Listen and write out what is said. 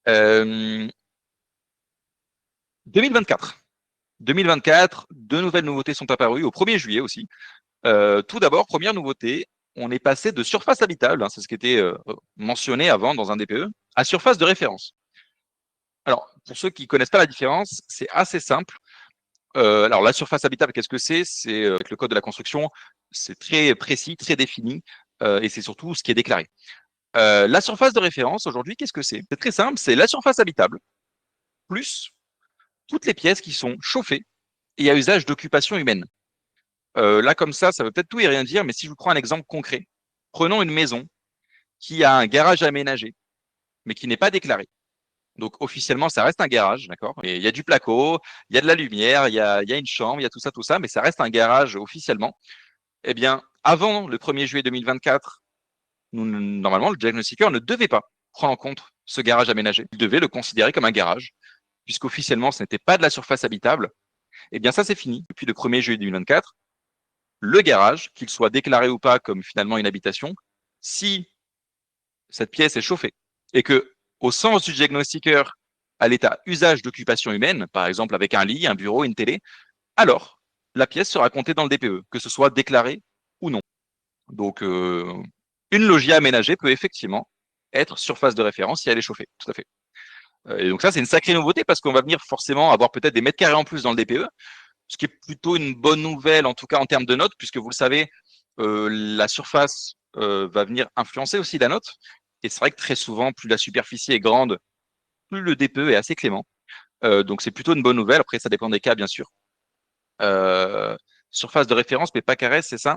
Euh, 2024. 2024, deux nouvelles nouveautés sont apparues au 1er juillet aussi. Tout d'abord, première nouveauté, on est passé de surface habitable, hein, c'est ce qui était mentionné avant dans un DPE, à surface de référence. Alors, pour ceux qui ne connaissent pas la différence, c'est assez simple. Alors, la surface habitable, qu'est-ce que c'est? C'est avec le code de la construction, c'est très précis, très défini, et c'est surtout ce qui est déclaré. La surface de référence, aujourd'hui, qu'est-ce que c'est? C'est très simple, c'est la surface habitable, plus toutes les pièces qui sont chauffées et à usage d'occupation humaine. Là, comme ça veut peut-être tout et rien dire, mais si je vous prends un exemple concret, prenons une maison qui a un garage aménagé, mais qui n'est pas déclaré. Donc, officiellement, ça reste un garage, d'accord? Et il y a du placo, il y a de la lumière, il y a une chambre, il y a tout ça, mais ça reste un garage officiellement. Eh bien, avant le 1er juillet 2024, normalement, le diagnostiqueur ne devait pas prendre en compte ce garage aménagé. Il devait le considérer comme un garage, puisqu'officiellement, ce n'était pas de la surface habitable. Eh bien, ça, c'est fini. Depuis le 1er juillet 2024, le garage, qu'il soit déclaré ou pas comme finalement une habitation, si cette pièce est chauffée et que, au sens du diagnostiqueur, à l'état usage d'occupation humaine, par exemple avec un lit, un bureau, une télé, alors la pièce sera comptée dans le DPE, que ce soit déclaré ou non. Donc, une loggia aménagée peut effectivement être surface de référence si elle est chauffée, tout à fait. Et donc ça, c'est une sacrée nouveauté parce qu'on va venir forcément avoir peut-être des mètres carrés en plus dans le DPE, ce qui est plutôt une bonne nouvelle, en tout cas en termes de notes, puisque vous le savez, la surface va venir influencer aussi la note. Et c'est vrai que très souvent, plus la superficie est grande, plus le DPE est assez clément. Donc c'est plutôt une bonne nouvelle. Après, ça dépend des cas, bien sûr. Surface de référence, mais pas carré, c'est ça?